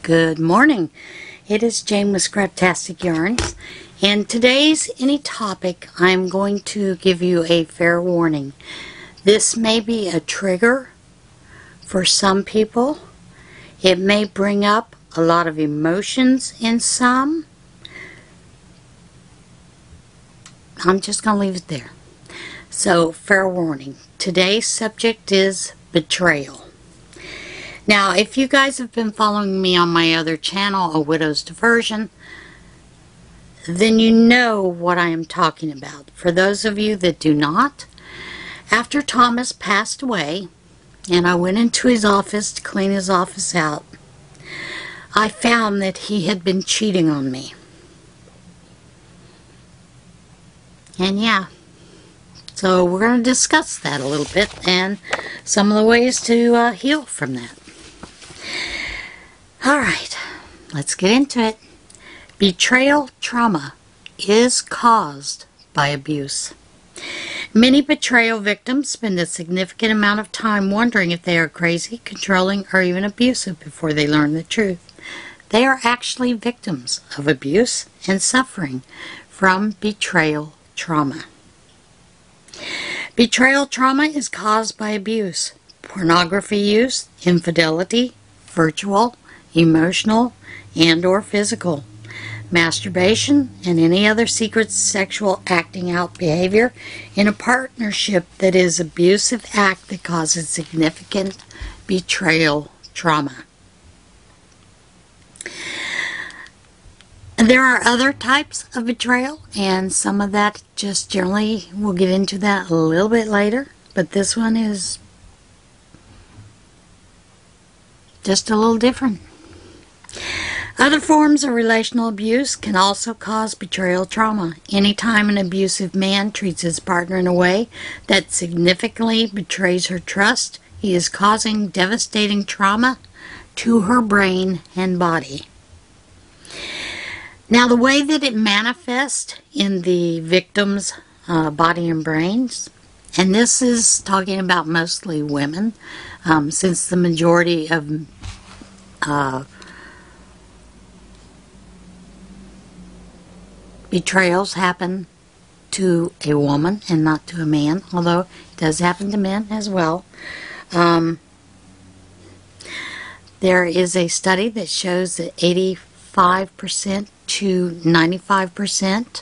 Good morning. It is Jane with Scraptastic and today's any topic I'm going to give you a fair warning. This may be a trigger for some people. It may bring up a lot of emotions in some. I'm just going to leave it there. So, fair warning. Today's subject is betrayal. Now, if you guys have been following me on my other channel, A Widow's Diversion, then you know what I am talking about. For those of you that do not, after Thomas passed away, and I went into his office to clean his office out, I found that he had been cheating on me. And yeah, so we're going to discuss that a little bit and some of the ways to heal from that. Alright, let's get into it. Betrayal trauma is caused by abuse. Many betrayal victims spend a significant amount of time wondering if they are crazy, controlling, or even abusive before they learn the truth. They are actually victims of abuse and suffering from betrayal trauma. Betrayal trauma is caused by abuse, pornography use, infidelity, virtual, emotional, and or physical, masturbation, and any other secret sexual acting out behavior in a partnership that is abusive act that causes significant betrayal trauma. There are other types of betrayal, and some of that just generally, we'll get into that a little bit later, but this one is just a little different. Other forms of relational abuse can also cause betrayal trauma. Anytime an abusive man treats his partner in a way that significantly betrays her trust, he is causing devastating trauma to her brain and body. Now, the way that it manifests in the victim's body and brains, and this is talking about mostly women, since the majority of betrayals happen to a woman and not to a man, although it does happen to men as well. There is a study that shows that 85% to 95%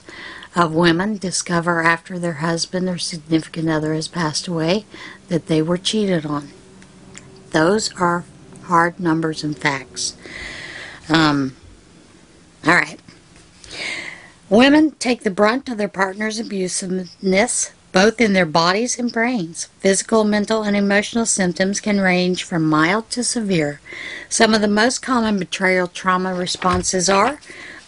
of women discover after their husband or significant other has passed away that they were cheated on. Those are hard numbers and facts. Alright. Women take the brunt of their partner's abusiveness, both in their bodies and brains. Physical, mental, and emotional symptoms can range from mild to severe. Some of the most common betrayal trauma responses are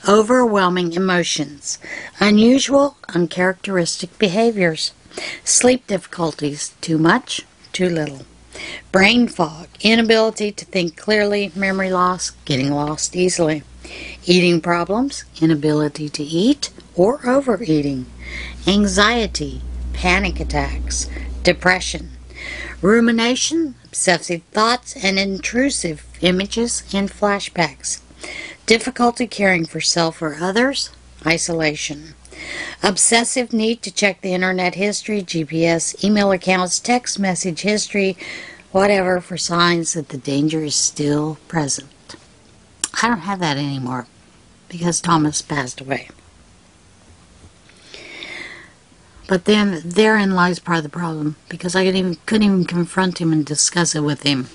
overwhelming emotions, unusual, uncharacteristic behaviors, sleep difficulties, too much, too little, brain fog, inability to think clearly, memory loss, getting lost easily, eating problems, inability to eat or overeating, anxiety, panic attacks, depression, rumination, obsessive thoughts, and intrusive images and flashbacks, difficulty caring for self or others, isolation, obsessive need to check the internet history, GPS, email accounts, text message history, whatever, for signs that the danger is still present. I don't have that anymore because Thomas passed away. But then therein lies part of the problem, because I couldn't even confront him and discuss it with him.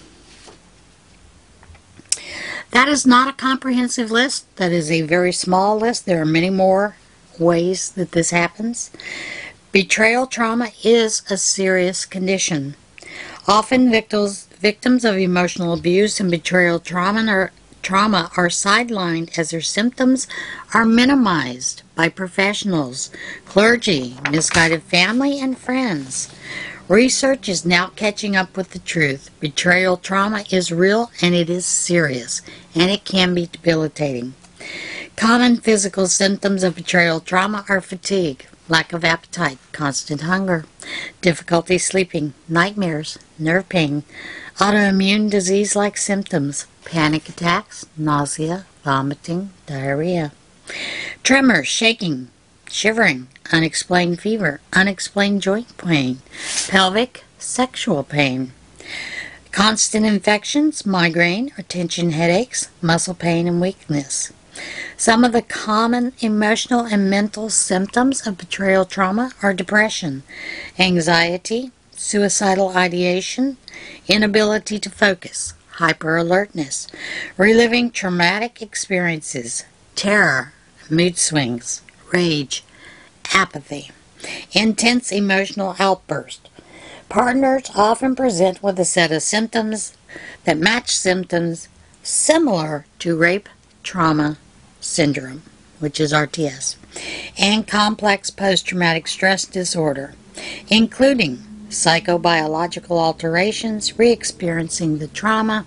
That is not a comprehensive list. That is a very small list. There are many more ways that this happens. Betrayal trauma is a serious condition. Often victims of emotional abuse and betrayal trauma are sidelined as their symptoms are minimized by professionals, clergy, misguided family, and friends. Research is now catching up with the truth. Betrayal trauma is real and it is serious, and it can be debilitating. Common physical symptoms of betrayal trauma are fatigue, lack of appetite, constant hunger, difficulty sleeping, nightmares, nerve pain, Autoimmune disease-like symptoms, panic attacks, nausea, vomiting, diarrhea. Tremors, shaking, shivering, unexplained fever, unexplained joint pain, pelvic, sexual pain. Constant infections, migraine or tension headaches, muscle pain and weakness. Some of the common emotional and mental symptoms of betrayal trauma are depression, anxiety, suicidal ideation, inability to focus, hyper-alertness, reliving traumatic experiences, terror, mood swings, rage, apathy, intense emotional outburst. Partners often present with a set of symptoms that match symptoms similar to rape trauma syndrome, which is RTS, and complex post-traumatic stress disorder, including psychobiological alterations, re-experiencing the trauma,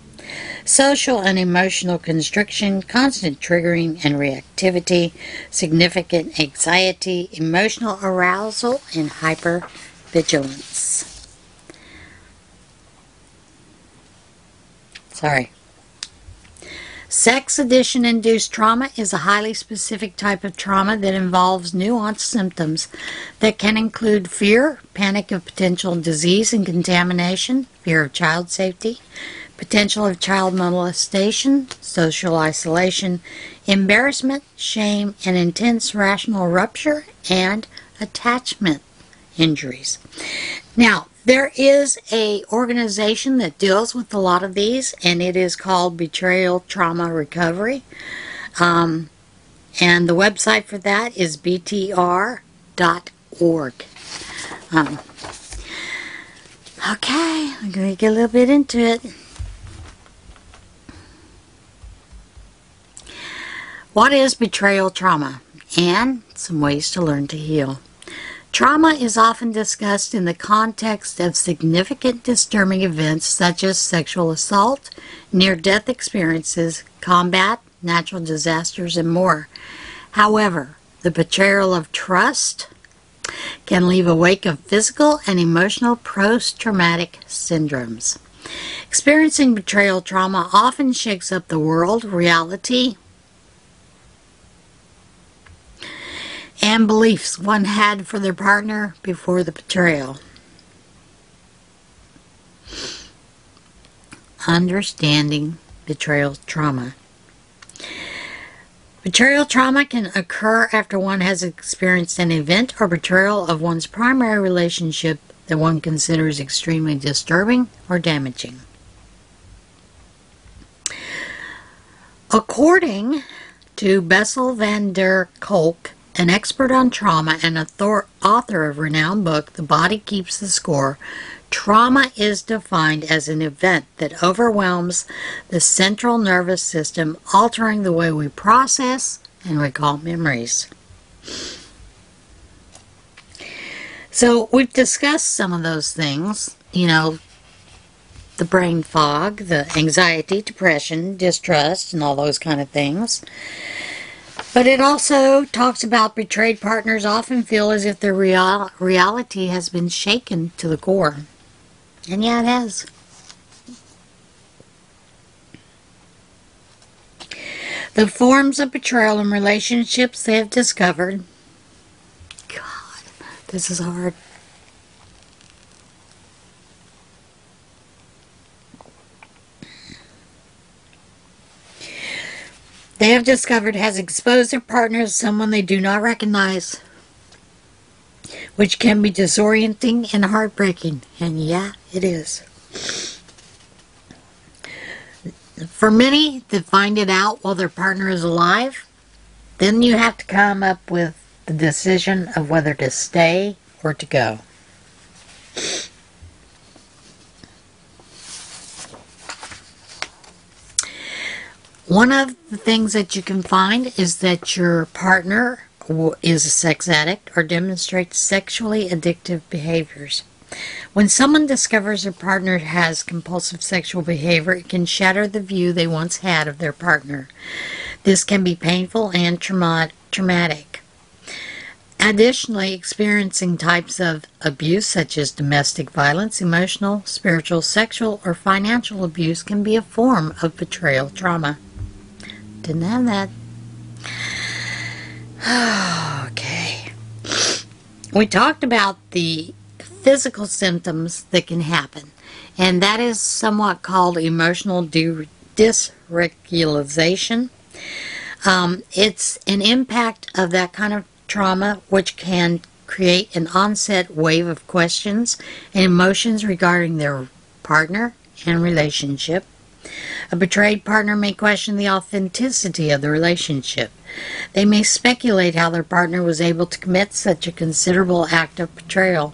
social and emotional constriction, constant triggering and reactivity, significant anxiety, emotional arousal, and hypervigilance. Sex addiction-induced trauma is a highly specific type of trauma that involves nuanced symptoms that can include fear, panic of potential disease and contamination, fear of child safety, potential of child molestation, social isolation, embarrassment, shame, and intense rational rupture, and attachment injuries. Now, there is an organization that deals with a lot of these, and it is called Betrayal Trauma Recovery. And the website for that is btr.org. Okay, I'm going to get a little bit into it. What is betrayal trauma? And some ways to learn to heal. Trauma is often discussed in the context of significant disturbing events such as sexual assault, near-death experiences, combat, natural disasters, and more. However, the betrayal of trust can leave a wake of physical and emotional post-traumatic syndromes. Experiencing betrayal trauma often shakes up the world, reality, and beliefs one had for their partner before the betrayal. Understanding betrayal trauma. Betrayal trauma can occur after one has experienced an event or betrayal of one's primary relationship that one considers extremely disturbing or damaging. According to Bessel van der Kolk, an expert on trauma and author of renowned book, The Body Keeps the Score, trauma is defined as an event that overwhelms the central nervous system, altering the way we process and recall memories. So we've discussed some of those things, the brain fog, the anxiety, depression, distrust, and all those kind of things. But it also talks about betrayed partners often feel as if their reality has been shaken to the core. And yeah, it has. The forms of betrayal in relationships they have discovered. God, this is hard. They have discovered has exposed their partner as someone they do not recognize, which can be disorienting and heartbreaking. And yeah, it is. For many that find it out while their partner is alive, then you have to come up with the decision of whether to stay or to go. One of the things that you can find is that your partner is a sex addict or demonstrates sexually addictive behaviors. When someone discovers their partner has compulsive sexual behavior, it can shatter the view they once had of their partner. This can be painful and traumatic. Additionally, experiencing types of abuse such as domestic violence, emotional, spiritual, sexual, or financial abuse can be a form of betrayal trauma. Didn't have that. Okay. We talked about the physical symptoms that can happen, and that is somewhat called emotional dysregulation. It's an impact of that kind of trauma which can create an onset wave of questions and emotions regarding their partner and relationship. A betrayed partner may question the authenticity of the relationship. They may speculate how their partner was able to commit such a considerable act of betrayal.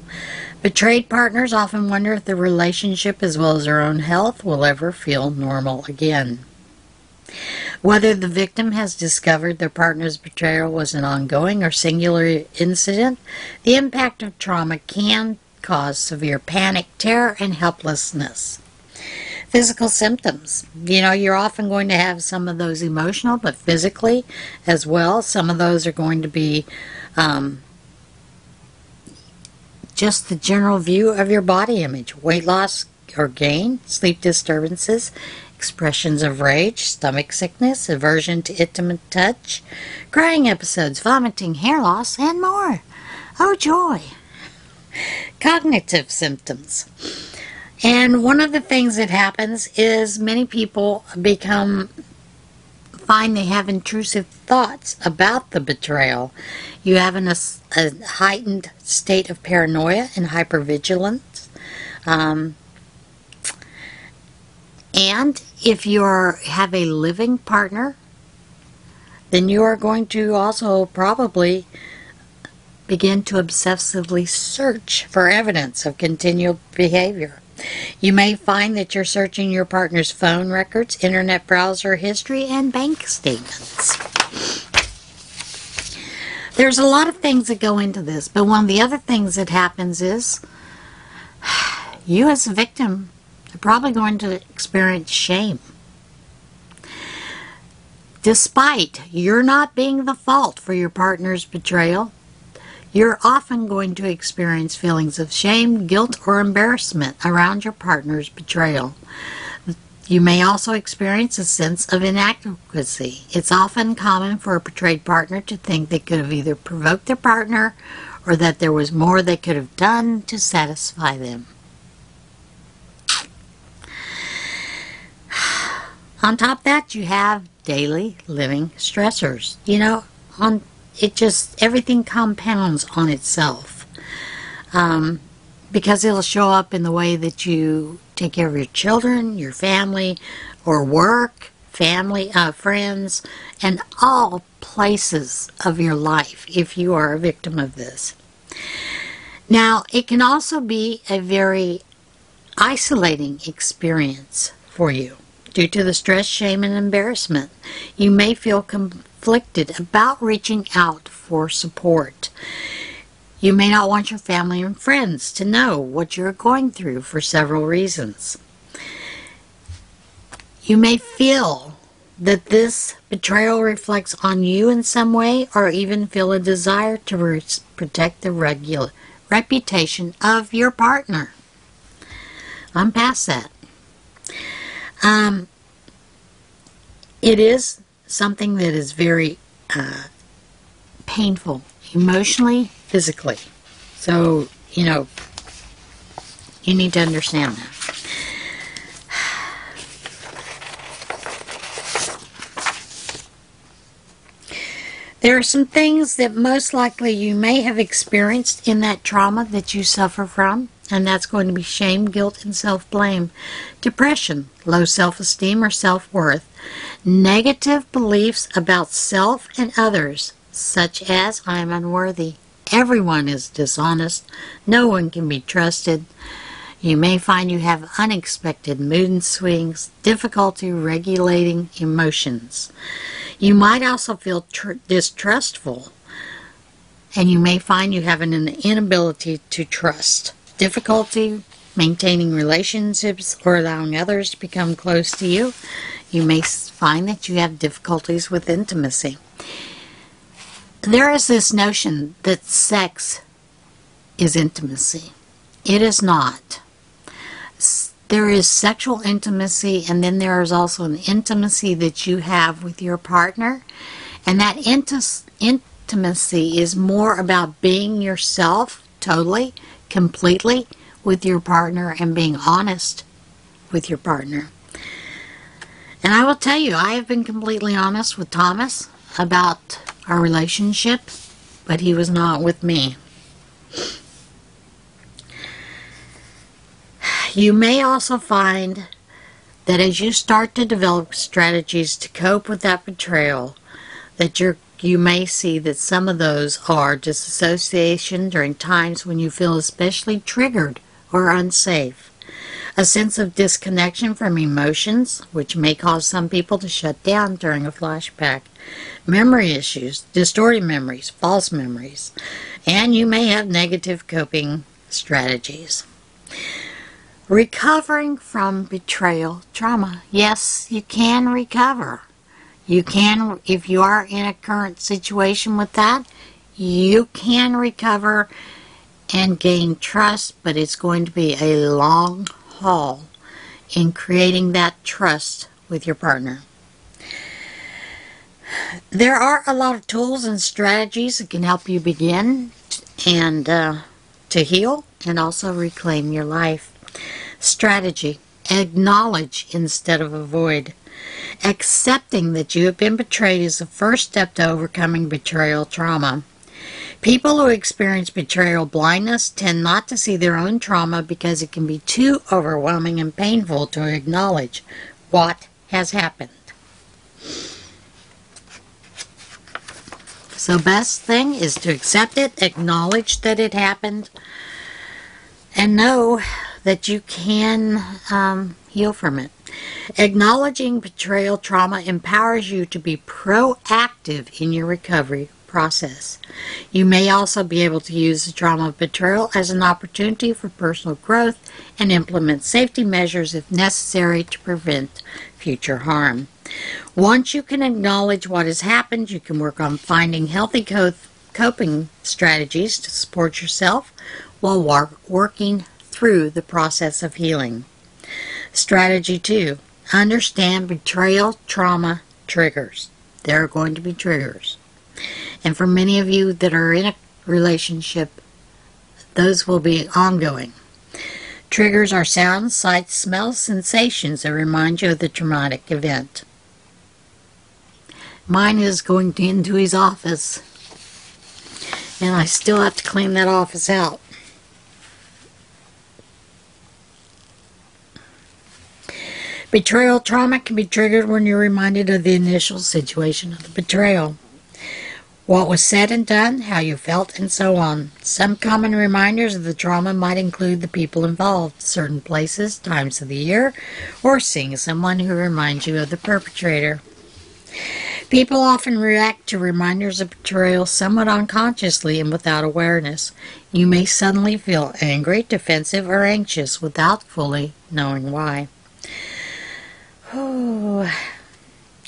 Betrayed partners often wonder if the relationship as well as their own health will ever feel normal again. Whether the victim has discovered their partner's betrayal was an ongoing or singular incident, the impact of trauma can cause severe panic, terror, and helplessness. Physical symptoms. You're often going to have some of those emotional, but physically as well. Some of those are going to be just the general view of your body image. Weight loss or gain, sleep disturbances, expressions of rage, stomach sickness, aversion to intimate touch, crying episodes, vomiting, hair loss, and more. Oh, joy. Cognitive symptoms. And one of the things that happens is many people find they have intrusive thoughts about the betrayal. You have a heightened state of paranoia and hypervigilance. And if you have a living partner, then you are going to also probably begin to obsessively search for evidence of continual behavior. You may find that you're searching your partner's phone records, internet browser history, and bank statements. There's a lot of things that go into this, but one of the other things that happens is you as a victim are probably going to experience shame. Despite you're not being the fault for your partner's betrayal, you're often going to experience feelings of shame, guilt, or embarrassment around your partner's betrayal. You may also experience a sense of inadequacy. It's often common for a betrayed partner to think they could have either provoked their partner or that there was more they could have done to satisfy them. On top of that, you have daily living stressors. Everything compounds on itself. Because it'll show up in the way that you take care of your children, your family, or work, family, friends, and all places of your life if you are a victim of this. Now, it can also be a very isolating experience for you. Due to the stress, shame, and embarrassment, you may feel conflicted about reaching out for support. You may not want your family and friends to know what you're going through for several reasons. You may feel that this betrayal reflects on you in some way, or even feel a desire to protect the reputation of your partner. I'm past that. It is something that is very painful, emotionally, physically. So, you need to understand that. There are some things that most likely you may have experienced in that trauma that you suffer from, and that's going to be shame, guilt, and self-blame, depression, low self-esteem or self-worth, negative beliefs about self and others, such as I'm unworthy, everyone is dishonest, no one can be trusted. You may find you have unexpected mood swings, difficulty regulating emotions. You might also feel distrustful, and you may find you have an inability to trust, difficulty maintaining relationships or allowing others to become close to you. You may find that you have difficulties with intimacy. There is this notion that sex is intimacy. It is not. There is sexual intimacy, and then there is also an intimacy that you have with your partner. And that intimacy is more about being yourself totally, completely with your partner and being honest with your partner. And I will tell you, I have been completely honest with Thomas about our relationship, but he was not with me. You may also find that as you start to develop strategies to cope with that betrayal, that you may see that some of those are disassociation during times when you feel especially triggered or unsafe, a sense of disconnection from emotions, which may cause some people to shut down during a flashback, memory issues, distorted memories, false memories, and you may have negative coping strategies. Recovering from betrayal trauma. Yes, you can recover. You can, if you are in a current situation with that, you can recover and gain trust, but it's going to be a long haul in creating that trust with your partner. There are a lot of tools and strategies that can help you begin and to heal and also reclaim your life. Strategy: acknowledge instead of avoid. Accepting that you have been betrayed is the first step to overcoming betrayal trauma. People who experience betrayal blindness tend not to see their own trauma because it can be too overwhelming and painful to acknowledge what has happened. So best thing is to accept it, acknowledge that it happened, and know that you can heal from it. Acknowledging betrayal trauma empowers you to be proactive in your recovery process. You may also be able to use the trauma of betrayal as an opportunity for personal growth and implement safety measures if necessary to prevent future harm. Once you can acknowledge what has happened, you can work on finding healthy coping strategies to support yourself while working through the process of healing. Strategy 2. Understand betrayal trauma triggers. There are going to be triggers. And for many of you that are in a relationship, those will be ongoing. Triggers are sounds, sights, smells, sensations that remind you of the traumatic event. Mine is going into his office, and I still have to clean that office out. Betrayal trauma can be triggered when you're reminded of the initial situation of the betrayal. What was said and done, how you felt, and so on. Some common reminders of the trauma might include the people involved, certain places, times of the year, or seeing someone who reminds you of the perpetrator. People often react to reminders of betrayal somewhat unconsciously and without awareness. You may suddenly feel angry, defensive, or anxious without fully knowing why.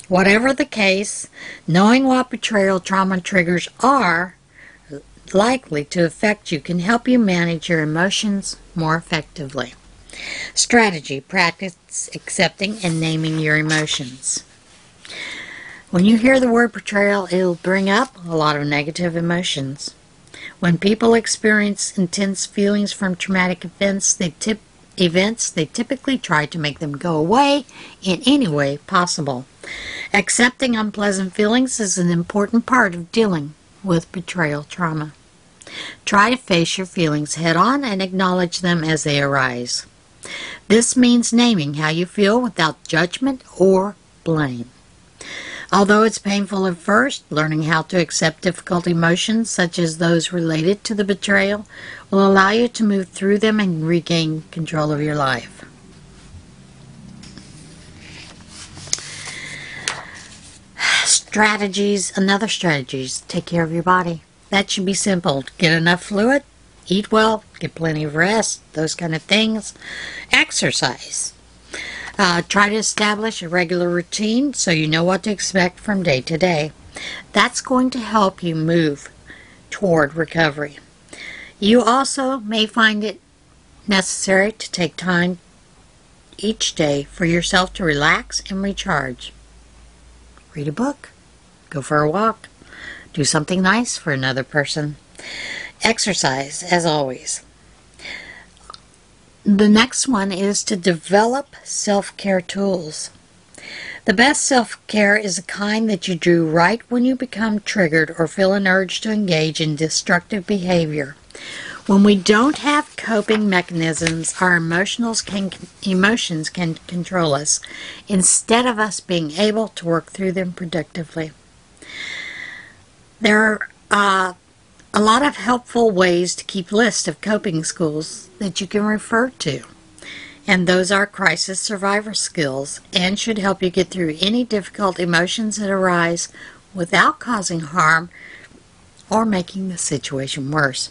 Whatever the case, knowing what betrayal trauma triggers are likely to affect you can help you manage your emotions more effectively. Strategy: practice accepting and naming your emotions. When you hear the word betrayal, it'll bring up a lot of negative emotions. When people experience intense feelings from traumatic events, they typically try to make them go away in any way possible. Accepting unpleasant feelings is an important part of dealing with betrayal trauma. Try to face your feelings head-on and acknowledge them as they arise. This means naming how you feel without judgment or blame. Although it's painful at first, learning how to accept difficult emotions, such as those related to the betrayal, will allow you to move through them and regain control of your life. Another strategy, take care of your body. That should be simple. Get enough fluid, eat well, get plenty of rest, those kind of things. Exercise. Try to establish a regular routine so you know what to expect from day to day. That's going to help you move toward recovery. You also may find it necessary to take time each day for yourself to relax and recharge. Read a book, go for a walk, do something nice for another person. Exercise, as always. The next one is to develop self-care tools. The best self-care is the kind that you do right when you become triggered or feel an urge to engage in destructive behavior. When we don't have coping mechanisms, our emotions can control us instead of us being able to work through them productively. There are a lot of helpful ways to keep lists of coping skills that you can refer to. And those are crisis survivor skills and should help you get through any difficult emotions that arise without causing harm or making the situation worse.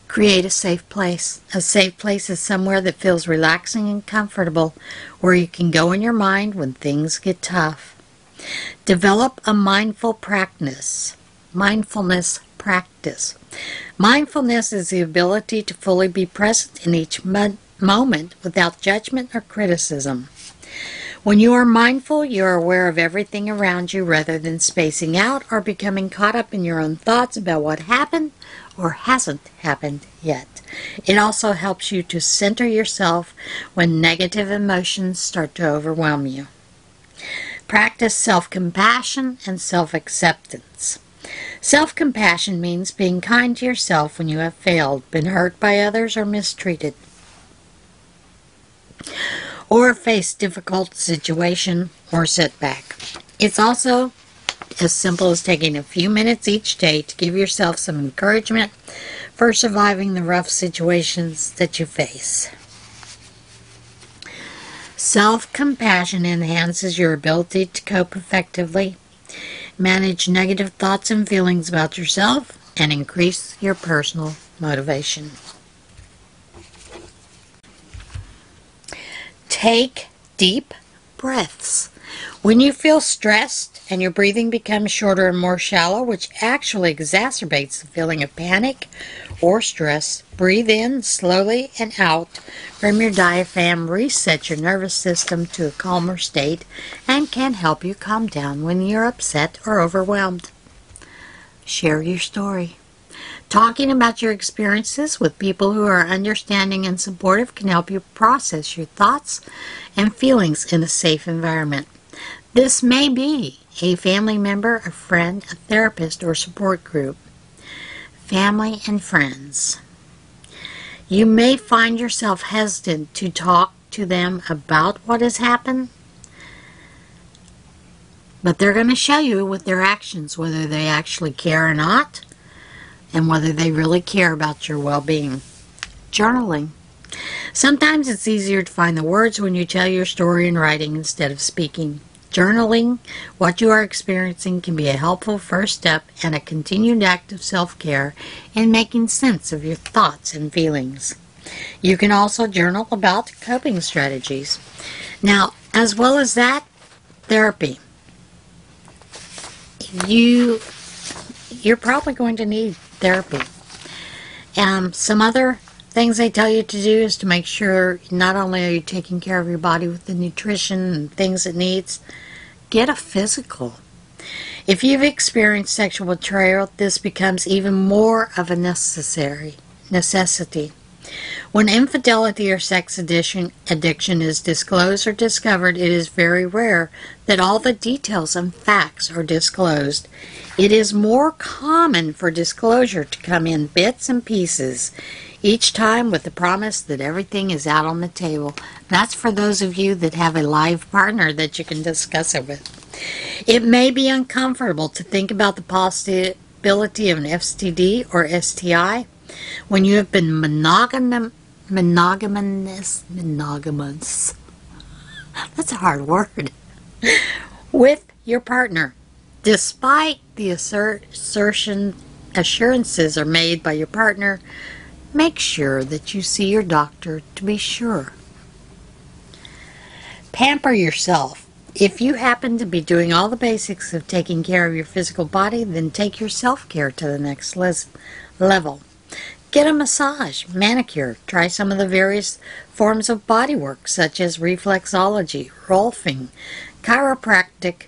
Create a safe place. A safe place is somewhere that feels relaxing and comfortable, where you can go in your mind when things get tough. Develop a mindfulness practice. Mindfulness is the ability to fully be present in each moment without judgment or criticism. When you are mindful, you are aware of everything around you rather than spacing out or becoming caught up in your own thoughts about what happened or hasn't happened yet. It also helps you to center yourself when negative emotions start to overwhelm you. Practice self-compassion and self-acceptance. Self-compassion means being kind to yourself when you have failed, been hurt by others, or mistreated, or faced difficult situation or setback. It's also as simple as taking a few minutes each day to give yourself some encouragement for surviving the rough situations that you face. Self-compassion enhances your ability to cope effectively, manage negative thoughts and feelings about yourself, and increase your personal motivation. Take deep breaths. When you feel stressed and your breathing becomes shorter and more shallow, which actually exacerbates the feeling of panic or stress, breathe in slowly and out from your diaphragm. Reset your nervous system to a calmer state and can help you calm down when you're upset or overwhelmed. Share your story. Talking about your experiences with people who are understanding and supportive can help you process your thoughts and feelings in a safe environment. This may be a family member, a friend, a therapist, or support group. Family and friends. You may find yourself hesitant to talk to them about what has happened, but they're going to show you with their actions whether they actually care or not, and whether they really care about your well-being. Journaling. Sometimes it's easier to find the words when you tell your story in writing instead of speaking. Journaling what you are experiencing can be a helpful first step and a continued act of self-care in making sense of your thoughts and feelings. You can also journal about coping strategies. Now, as well as that, therapy. You're probably going to need therapy. Some other things they tell you to do is to make sure not only are you taking care of your body with the nutrition and things it needs, get a physical. If you've experienced sexual betrayal, this becomes even more of a necessity. When infidelity or sex addiction is disclosed or discovered, it is very rare that all the details and facts are disclosed. It is more common for disclosure to come in bits and pieces, each time with the promise that everything is out on the table. That's for those of you that have a live partner that you can discuss it with. It may be uncomfortable to think about the possibility of an STD or STI when you have been monogamous. That's a hard word. With your partner. Despite the assurances are made by your partner, make sure that you see your doctor to be sure. Pamper yourself. If you happen to be doing all the basics of taking care of your physical body, then take your self-care to the next level. Get a massage, manicure, try some of the various forms of body work such as reflexology, rolfing, chiropractic,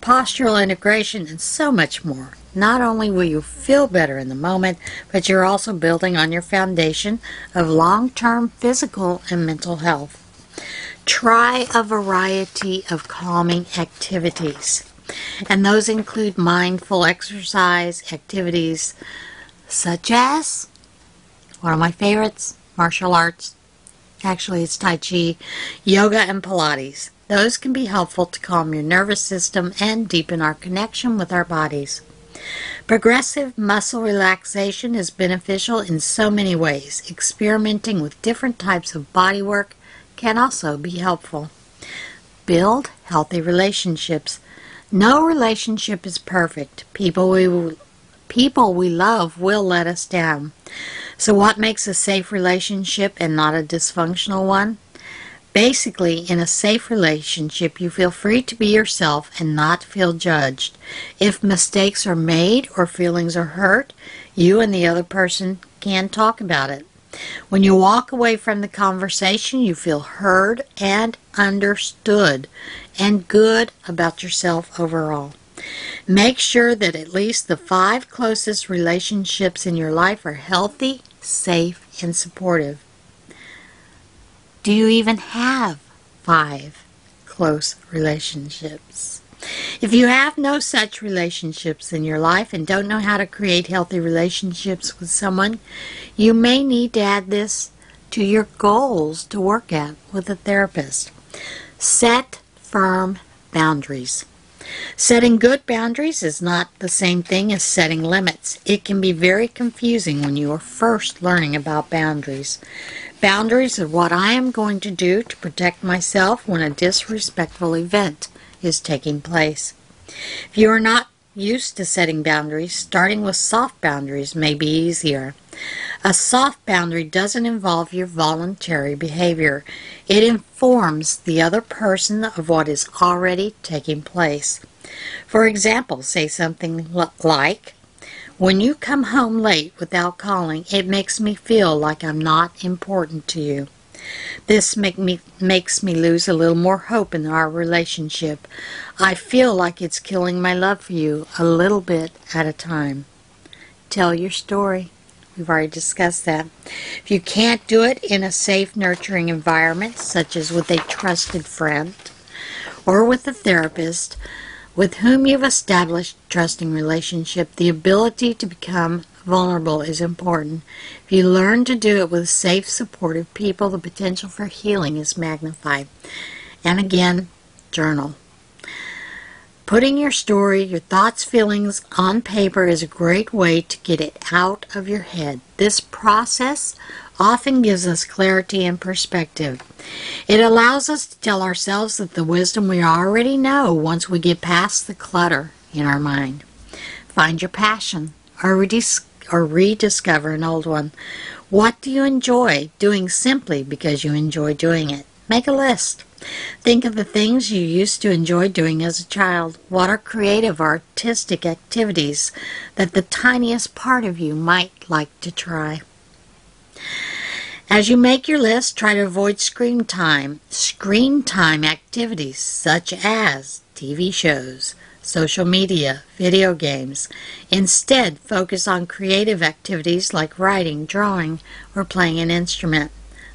postural integration, and so much more. Not only will you feel better in the moment, but you're also building on your foundation of long-term physical and mental health. Try a variety of calming activities, and those include mindful exercise activities such as, one of my favorites, martial arts. Actually, it's Tai Chi, yoga, and Pilates. Those can be helpful to calm your nervous system and deepen our connection with our bodies. Progressive muscle relaxation is beneficial in so many ways. Experimenting with different types of body work can also be helpful. Build healthy relationships. No relationship is perfect. People we love will let us down. So what makes a safe relationship and not a dysfunctional one? Basically, in a safe relationship, you feel free to be yourself and not feel judged. If mistakes are made or feelings are hurt, you and the other person can talk about it. When you walk away from the conversation, you feel heard and understood and good about yourself overall. Make sure that at least the 5 closest relationships in your life are healthy, safe, and supportive. Do you even have 5 close relationships? If you have no such relationships in your life and don't know how to create healthy relationships with someone, you may need to add this to your goals to work at with a therapist. Set firm boundaries. Setting good boundaries is not the same thing as setting limits. It can be very confusing when you are first learning about boundaries. Boundaries are what I am going to do to protect myself when a disrespectful event is taking place. If you are not used to setting boundaries, starting with soft boundaries may be easier. A soft boundary doesn't involve your voluntary behavior. It informs the other person of what is already taking place. For example, say something like, "When you come home late without calling, it makes me feel like I'm not important to you. This makes me lose a little more hope in our relationship. I feel like it's killing my love for you a little bit at a time." Tell your story. We've already discussed that. If you can't do it in a safe, nurturing environment, such as with a trusted friend or with a therapist with whom you've established a trusting relationship, the ability to become vulnerable is important. If you learn to do it with safe, supportive people, the potential for healing is magnified. And again, journal. Putting your story, your thoughts, feelings on paper is a great way to get it out of your head. This process often gives us clarity and perspective. It allows us to tell ourselves that the wisdom we already know once we get past the clutter in our mind. Find your passion or rediscover an old one. What do you enjoy doing simply because you enjoy doing it? Make a list. Think of the things you used to enjoy doing as a child. What are creative, artistic activities that the tiniest part of you might like to try? As you make your list, try to avoid screen time activities such as TV shows, social media, video games. Instead, focus on creative activities like writing, drawing, or playing an instrument.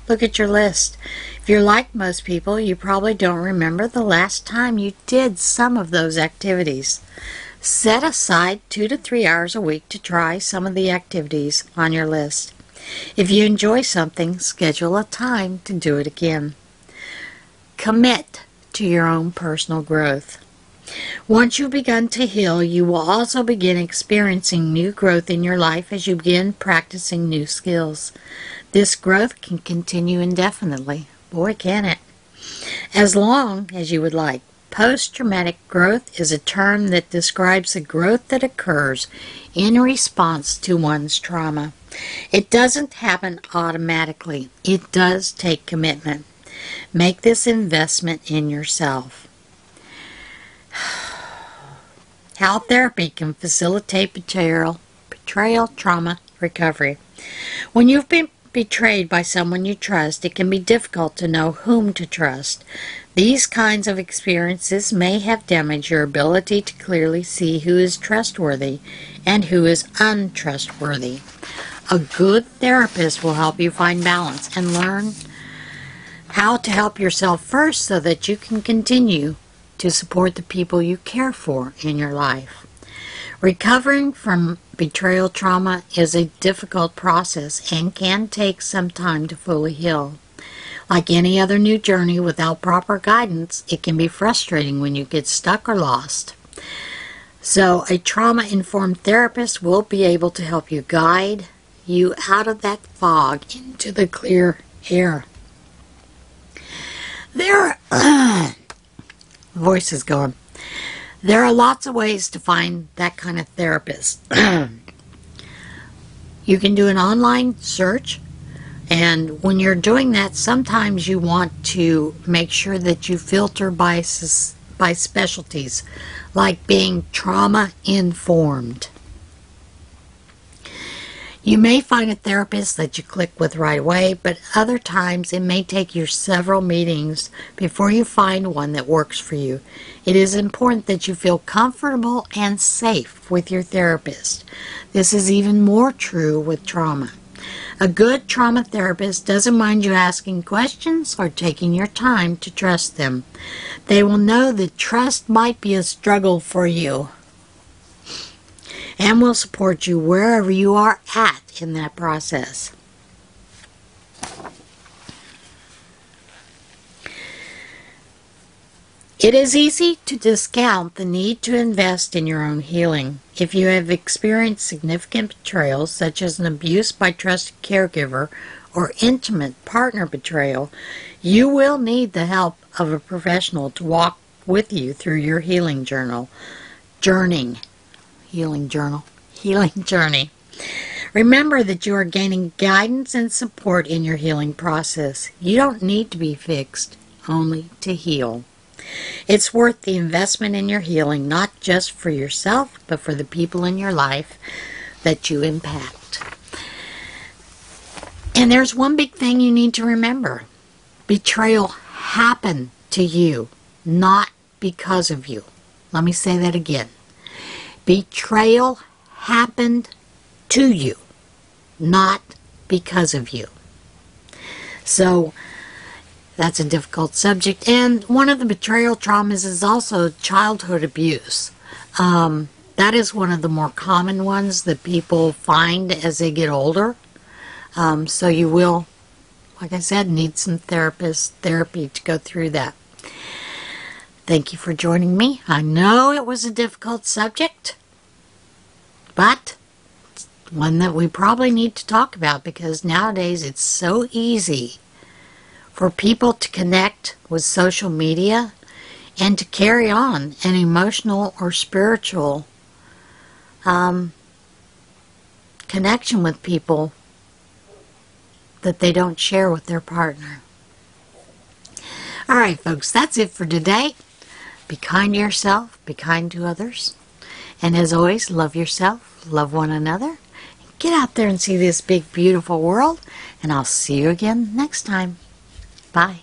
Look at your list. If you're like most people, you probably don't remember the last time you did some of those activities. Set aside 2 to 3 hours a week to try some of the activities on your list. If you enjoy something, schedule a time to do it again. Commit to your own personal growth. Once you've begun to heal, you will also begin experiencing new growth in your life as you begin practicing new skills. This growth can continue indefinitely. Boy, can it. As long as you would like. Post-traumatic growth is a term that describes the growth that occurs in response to one's trauma. It doesn't happen automatically. It does take commitment. Make this investment in yourself. How therapy can facilitate betrayal trauma recovery. When you've been betrayed by someone you trust, it can be difficult to know whom to trust. These kinds of experiences may have damaged your ability to clearly see who is trustworthy and who is untrustworthy. A good therapist will help you find balance and learn how to help yourself first so that you can continue to support the people you care for in your life. Recovering from betrayal trauma is a difficult process and can take some time to fully heal. Like any other new journey without proper guidance, it can be frustrating when you get stuck or lost. So a trauma-informed therapist will be able to help you guide you out of that fog into the clear air. Voice is going. There are lots of ways to find that kind of therapist. You can do an online search, and when you're doing that, sometimes you want to make sure that you filter by specialties, like being trauma-informed. You may find a therapist that you click with right away, but other times it may take you several meetings before you find one that works for you. It is important that you feel comfortable and safe with your therapist. This is even more true with trauma. A good trauma therapist doesn't mind you asking questions or taking your time to trust them. They will know that trust might be a struggle for you and will support you wherever you are at in that process. It is easy to discount the need to invest in your own healing. If you have experienced significant betrayals, such as an abuse by a trusted caregiver or intimate partner betrayal, you will need the help of a professional to walk with you through your healing journey. Remember that you are gaining guidance and support in your healing process. You don't need to be fixed, only to heal. It's worth the investment in your healing, not just for yourself, but for the people in your life that you impact. And there's one big thing you need to remember. Betrayal happened to you, not because of you. Let me say that again. Betrayal happened to you, not because of you. So that's a difficult subject. And one of the betrayal traumas is also childhood abuse. That is one of the more common ones that people find as they get older. So you will, like I said, need some therapy to go through that. Thank you for joining me. I know it was a difficult subject, but it's one that we probably need to talk about because nowadays it's so easy for people to connect with social media and to carry on an emotional or spiritual connection with people that they don't share with their partner. All right, folks, that's it for today. Be kind to yourself, be kind to others, and as always, love yourself, love one another. Get out there and see this big, beautiful world, and I'll see you again next time. Bye.